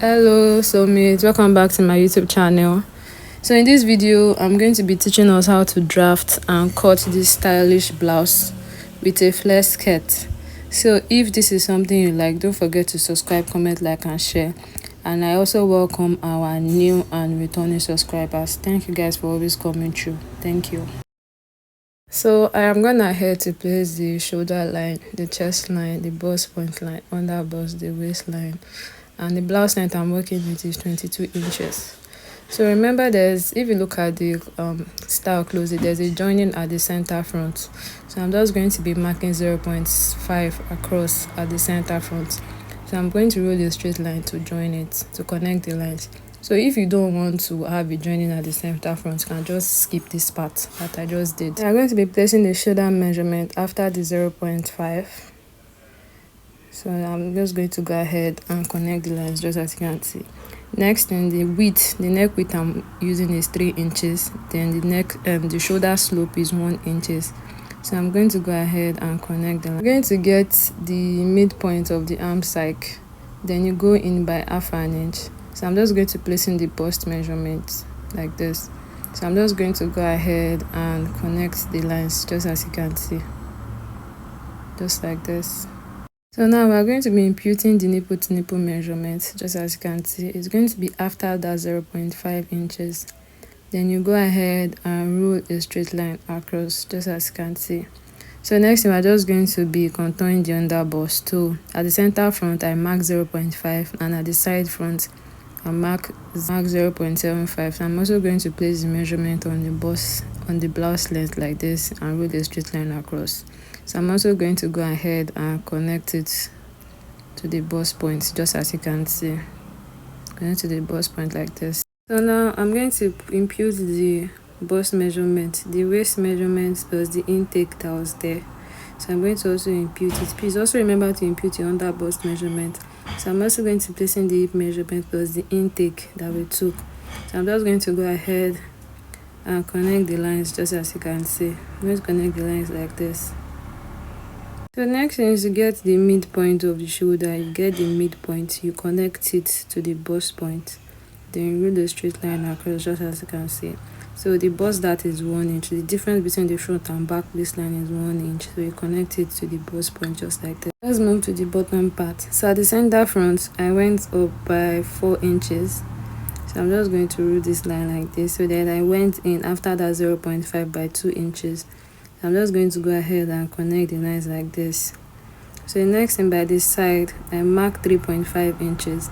Hello sewmates, welcome back to my YouTube channel. So in this video I'm going to be teaching us how to draft and cut this stylish blouse with a flare skirt. So if this is something you like, don't forget to subscribe, comment, like and share. And I also welcome our new and returning subscribers. Thank you guys for always coming through. Thank you. So I am gonna head to place the shoulder line, the chest line, the bust point line, under bust, the waistline, and the blouse length I'm working with is 22 inches. So remember, if you look at the style closely, there's a joining at the center front. So I'm just going to be marking 0.5 across at the center front. So I'm going to roll a straight line to join it, to connect the lines. So if you don't want to have it joining at the center front, you can just skip this part that I just did. I'm going to be placing the shoulder measurement after the 0.5. So I'm just going to go ahead and connect the lines just as you can see. Next, in the neck width I'm using is 3 inches. Then the shoulder slope is 1 inches. So I'm going to go ahead and connect them. I'm going to get the midpoint of the arm side. Then you go in by half an inch. So I'm just going to place in the bust measurement like this. So I'm just going to go ahead and connect the lines just as you can see. Just like this. So now we're going to be imputing the nipple to nipple measurement, just as you can see. It's going to be after that 0.5 inches. Then you go ahead and roll a straight line across, just as you can see. So next thing, we're just going to be contouring the under bust. So at the center front, I mark 0.5, and at the side front, I mark 0.75. So I'm also going to place the measurement on the bust, on the blouse length like this, and roll a straight line across. So I'm also going to go ahead and connect it to the bust point, just as you can see. Going to the bust point like this. So now I'm going to impute the bust measurement, the waist measurement plus the intake that was there. So I'm going to also impute it. Please also remember to impute your under bust measurement. So I'm also going to place in the hip measurement plus the intake that we took. So I'm just going to go ahead and connect the lines, just as you can see. I'm going to connect the lines like this. So next thing is to get the midpoint of the shoulder. You get the midpoint, you connect it to the bust point. Then you roll the straight line across, just as you can see. So the bust dart is 1 inch. The difference between the front and back waistline is 1 inch. So you connect it to the bust point just like that. Let's move to the bottom part. So at the center front, I went up by 4 inches. So I'm just going to roll this line like this. So then I went in after that 0.5 by 2 inches. I'm just going to go ahead and connect the lines like this. So the next thing, by this side, I mark 3.5 inches.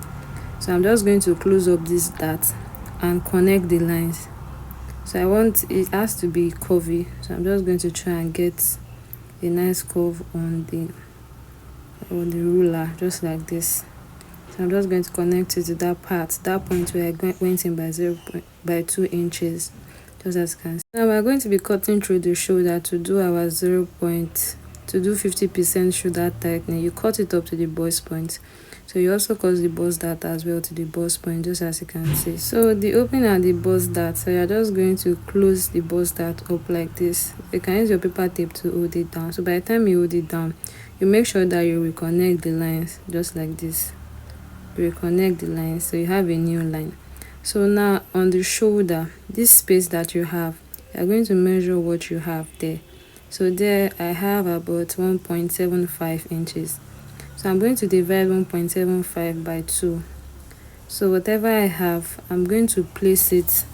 So I'm just going to close up this dart and connect the lines. So it has to be curvy. So I'm just going to try and get a nice curve on the ruler, just like this. So I'm just going to connect it to that point where I went in by 2 inches. Just as you can see. Now we're going to be cutting through the shoulder to do our 50% shoulder tightening. You cut it up to the bust point. So you also cut the bust dart as well to the bust point, just as you can see. So the opening at the bust dart, so you're just going to close the bust dart up like this. You can use your paper tape to hold it down. So by the time you hold it down, you make sure that you reconnect the lines, just like this. Reconnect the lines so you have a new line. So now on the shoulder, this space that you have, you're going to measure what you have there. So there I have about 1.75 inches. So I'm going to divide 1.75 by 2. So whatever I have, I'm going to place it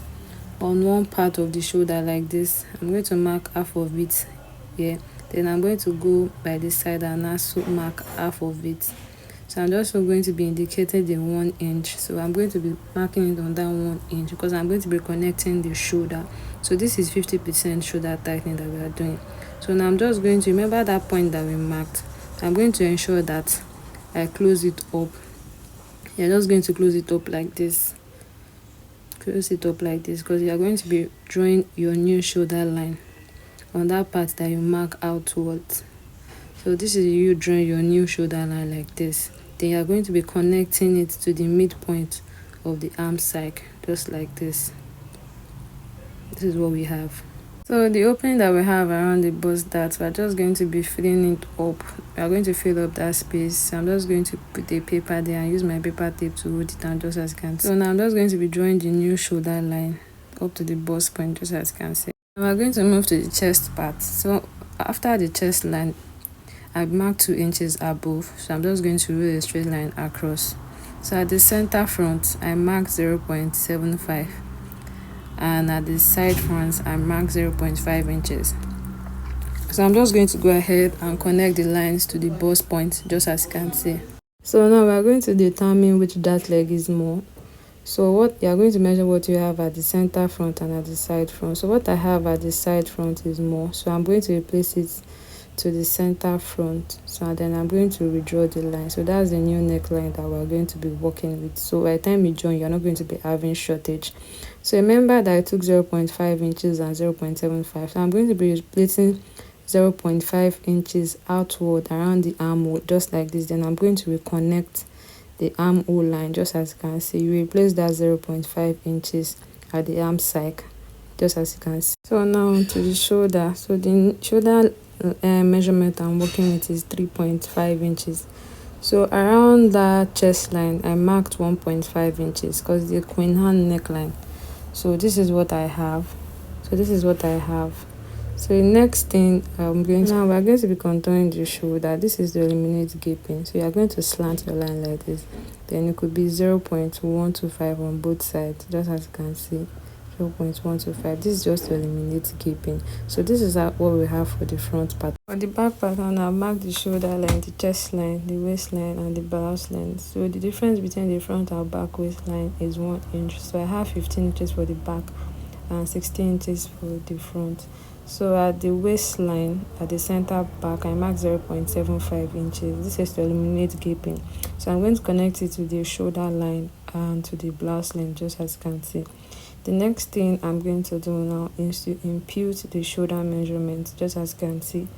on one part of the shoulder like this. I'm going to mark half of it here. Then I'm going to go by this side and also mark half of it. So I'm also going to be indicating the 1 inch. So I'm going to be marking it on that 1 inch because I'm going to be connecting the shoulder. So this is 50% shoulder tightening that we are doing. So now I'm just going to remember that point that we marked. I'm going to ensure that I close it up. You're just going to close it up like this. Close it up like this because you're going to be drawing your new shoulder line on that part that you mark outwards. So this is you drawing your new shoulder line like this. Then you are going to be connecting it to the midpoint of the arm side, just like this. This is what we have. So So the opening that we have around the bust dart, we're just going to be filling it up. We are going to fill up that space. So I'm just going to put a paper there and use my paper tape to hold it down, just as you can see. So now I'm just going to be drawing the new shoulder line up to the bust point, just as you can see. Now we're going to move to the chest part. So after the chest line, I marked 2 inches above. So I'm just going to roll a straight line across. So at the center front, I marked 0.75. And at the side fronts I mark 0.5 inches. So I'm just going to go ahead and connect the lines to the bust point, just as you can see. So now we are going to determine which dart leg is more. So what you are going to measure what you have at the center front and at the side front. So what I have at the side front is more, so I'm going to replace it to the center front. So then I'm going to redraw the line. So that's the new neckline that we're going to be working with. So by the time you join, you're not going to be having shortage. So remember that I took 0.5 inches and 0.75. So I'm going to be replacing 0.5 inches outward around the armhole, just like this. Then I'm going to reconnect the armhole line, just as you can see. You replace that 0.5 inches at the arm side, just as you can see. So now to the shoulder. So the shoulder measurement I'm working with is 3.5 inches. So around that chest line I marked 1.5 inches because the queen hand neckline. So this is what I have. So the next thing we're going to be contouring the shoulder. This is to eliminate gaping. So you are going to slant your line like this. Then it could be 0.125 on both sides, just as you can see. 0.125. This is just to eliminate gaping. So this is what we have for the front part. For the back part, I'll mark the shoulder line, the chest line, the waistline, and the blouse line. So the difference between the front and back waistline is 1 inch. So I have 15 inches for the back and 16 inches for the front. So at the waistline, at the center back, I mark 0.75 inches. This is to eliminate gaping. So I'm going to connect it to the shoulder line and to the blouse line, just as you can see. The next thing I'm going to do now is to impute the shoulder measurement, just as you can see.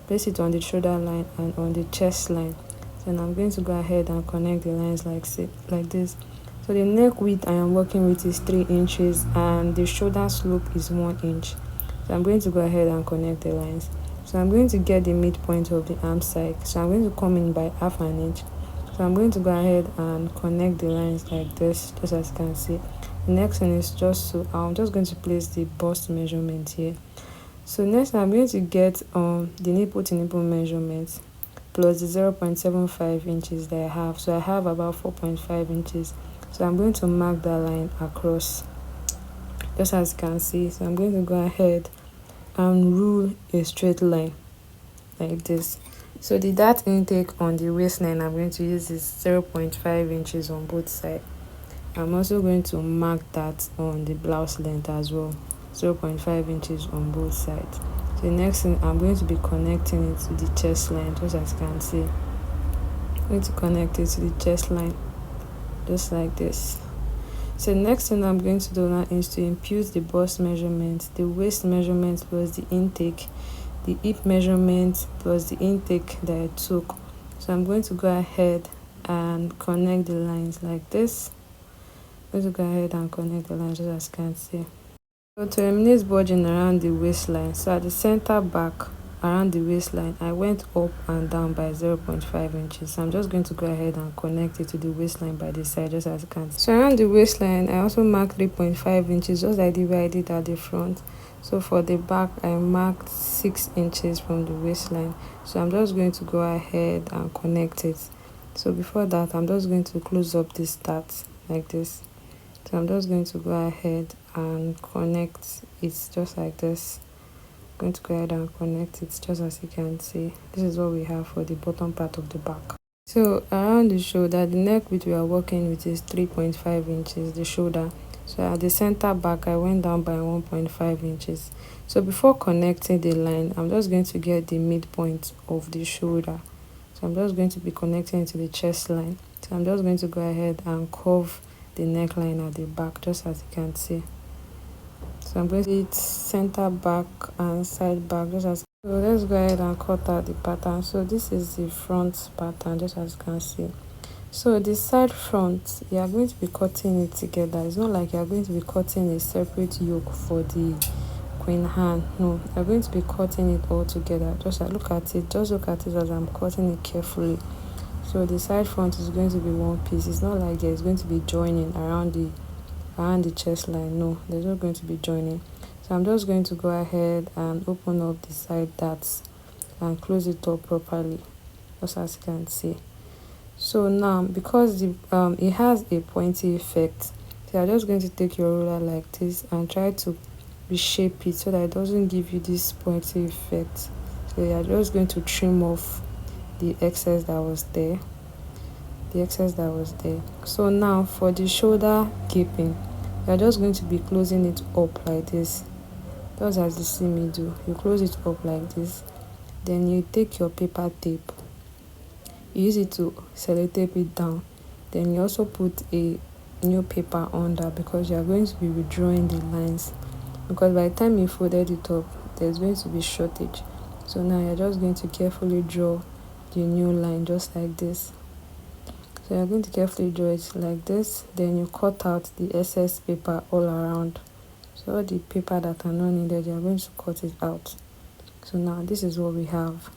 Place it on the shoulder line and on the chest line. Then I'm going to go ahead and connect the lines like this. So the neck width I am working with is 3 inches and the shoulder slope is 1 inch. So I'm going to go ahead and connect the lines. So I'm going to get the midpoint of the arm side. So I'm going to come in by ½ an inch. So I'm going to go ahead and connect the lines like this, just as you can see. The next thing is I'm just going to place the bust measurement here. So next I'm going to get the nipple to nipple measurement plus the 0.75 inches that I have. So I have about 4.5 inches. So I'm going to mark that line across, just as you can see. So I'm going to go ahead and rule a straight line like this. So the dart intake on the waistline I'm going to use is 0.5 inches on both sides. I'm also going to mark that on the blouse length as well, 0.5 inches on both sides. So the next thing, I'm going to be connecting it to the chest line, just as you can see. I'm going to connect it to the chest line, just like this. So the next thing I'm going to do now is to impute the bust measurement, the waist measurement plus the intake, the hip measurement plus the intake that I took. So I'm going to go ahead and connect the lines like this. I'm going to go ahead and connect the lines, just as you can see. So to eliminate bulging around the waistline, so at the center back around the waistline, I went up and down by 0.5 inches. So I'm just going to go ahead and connect it to the waistline by the side, just as you can see. So around the waistline, I also marked 3.5 inches, just like the way I did at the front. So for the back, I marked 6 inches from the waistline. So I'm just going to go ahead and connect it. So before that, I'm just going to close up this dart like this. So I'm just going to go ahead and connect it just like this. I'm going to go ahead and connect it, just as you can see. This is what we have for the bottom part of the back. So around the shoulder, the neck width we are working with is 3.5 inches, the shoulder. So at the center back, I went down by 1.5 inches. So before connecting the line, I'm just going to get the midpoint of the shoulder. So I'm just going to be connecting it to the chest line. So I'm just going to go ahead and curve the neckline at the back, just as you can see. So I'm going to hit center back and side back, just as. So let's go ahead and cut out the pattern. So this is the front pattern, just as you can see. So the side front, you are going to be cutting it together. It's not like you are going to be cutting a separate yoke for the queen hand. No, you're going to be cutting it all together. Just look at it. Just look at it as I'm cutting it carefully. So the side front is going to be one piece. It's not like there's going to be joining around the chest line. No, there's not going to be joining. So I'm just going to go ahead and open up the side darts and close it up properly, just as you can see. So now, because it has a pointy effect, so you're just going to take your ruler like this and try to reshape it so that it doesn't give you this pointy effect. So you're just going to trim off the excess that was there. So now for the shoulder gaping, you're just going to be closing it up like this, just as you see me do. You close it up like this, then you take your paper tape, you use it to sellotape it down, then you also put a new paper under, because you are going to be redrawing the lines, because by the time you folded it up there's going to be shortage. So now you're just going to carefully draw the new line, just like this. So you're going to carefully draw it like this, then you cut out the excess paper all around. So all the paper that are not needed, you're going to cut it out. So now this is what we have.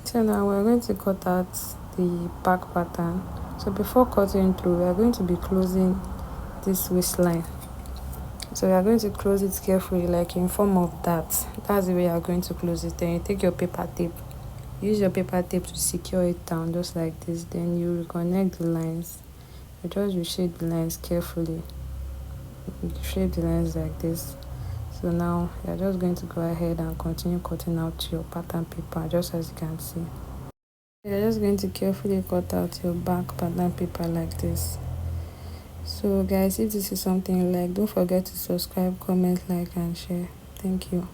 So now we're going to cut out the back pattern. So before cutting through, we are going to be closing this waistline. So we are going to close it carefully, like in form of that. That's the way you are going to close it. Then you take your paper tape, use your paper tape to secure it down, just like this. Then you reconnect the lines. You just reshape the lines carefully. You shape the lines like this. So now you're just going to go ahead and continue cutting out your pattern paper, just as you can see. You're just going to carefully cut out your back pattern paper like this. So guys, if this is something you like, don't forget to subscribe, comment, like and share. Thank you.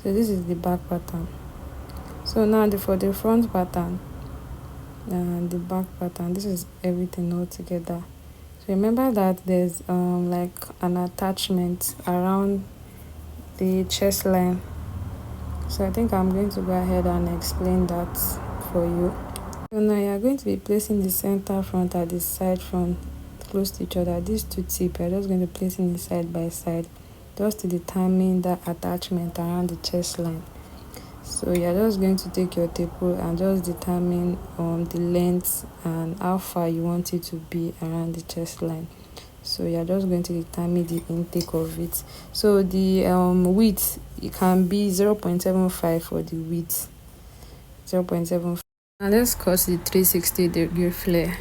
So this is the back pattern. So now for the front pattern and the back pattern, this is everything all together. So remember that there's like an attachment around the chest line. So I think I'm going to go ahead and explain that for you. So now you're going to be placing the center front at the side front close to each other. These two tips, you're just going to place it side by side, just to determine the attachment around the chest line. So you're just going to take your tape rule and just determine the length and how far you want it to be around the chest line. So you're just going to determine the intake of it. So the width, it can be 0.75 for the width, 0.75. Now let's cut the 360-degree flare.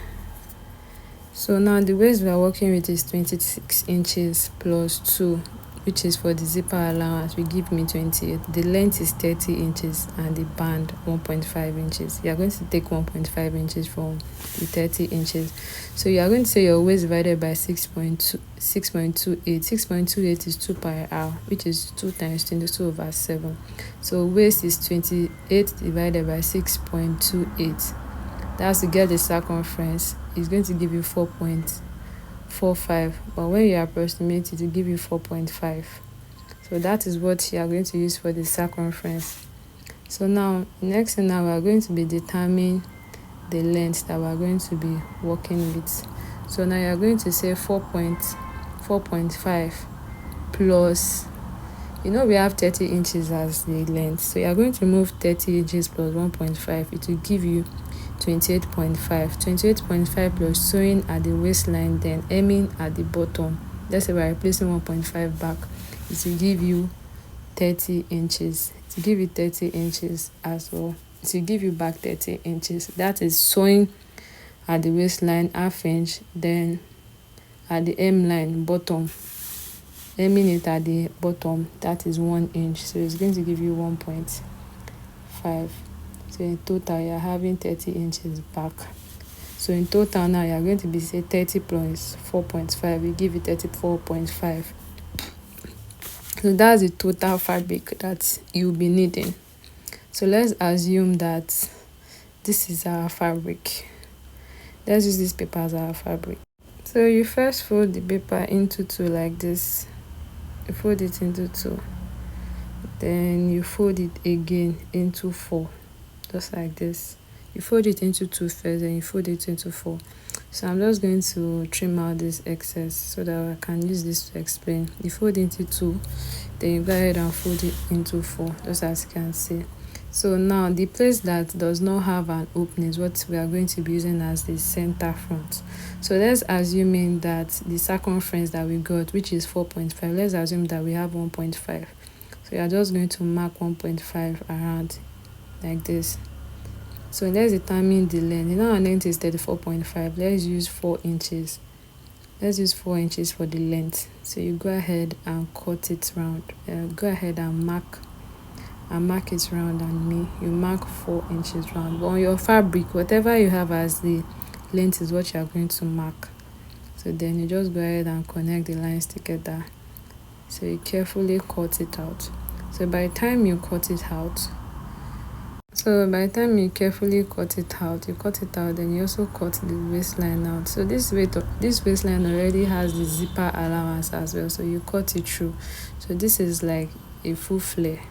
So now the waist we are working with is 26 inches plus 2, which is for the zipper allowance. We give me 28. The length is 30 inches and the band 1.5 inches. You are going to take 1.5 inches from the 30 inches. So you are going to say your waist divided by 6.28. 6.28 is 2 per hour, which is 2 times 22/7. So waist is 28 divided by 6.28. That's to get the circumference. It's going to give you 4.45, but when you approximate it will give you 4.5. So that is what you are going to use for the circumference. So now next thing, now we are going to be determining the length that we are going to be working with. So now you are going to say 4.5 plus, we have 30 inches as the length, so you are going to remove 30 inches plus 1.5. It will give you 28.5 plus sewing at the waistline, then hemming at the bottom. Let's say we're replacing 1.5 back, it will give you 30 inches. To give you 30 inches as well, it will give you back 30 inches. That is sewing at the waistline ½ inch, then at the hem line bottom, hemming it at the bottom, that is 1 inch. So it's going to give you 1.5. So in total you're having 30 inches back. So in total now you're going to be say 30 plus 4.5, we give you 34.5. So that's the total fabric that you'll be needing. So let's assume that this is our fabric. Let's use this paper as our fabric. So you first fold the paper into 2 like this. You fold it into 2, then you fold it again into 4, just like this. You fold it into 2 first, then you fold it into 4. So I'm just going to trim out this excess so that I can use this to explain. You fold into 2, then you go ahead and fold it into 4, just as you can see. So now the place that does not have an opening is what we are going to be using as the center front. So let's assume that the circumference that we got, which is 4.5, let's assume that we have 1.5. So you are just going to mark 1.5 around like this. So let's determine the length. Now our length is 34.5. Let's use 4 inches. Let's use 4 inches for the length. So you go ahead and cut it round. Go ahead and mark it round, and you mark 4 inches round. But on your fabric, whatever you have as the length is what you are going to mark. So then you just go ahead and connect the lines together. So you carefully cut it out. So by the time you cut it out, carefully cut it out, then you also cut the waistline out. So this waistline already has the zipper allowance as well, so you cut it through. So this is like a full flare.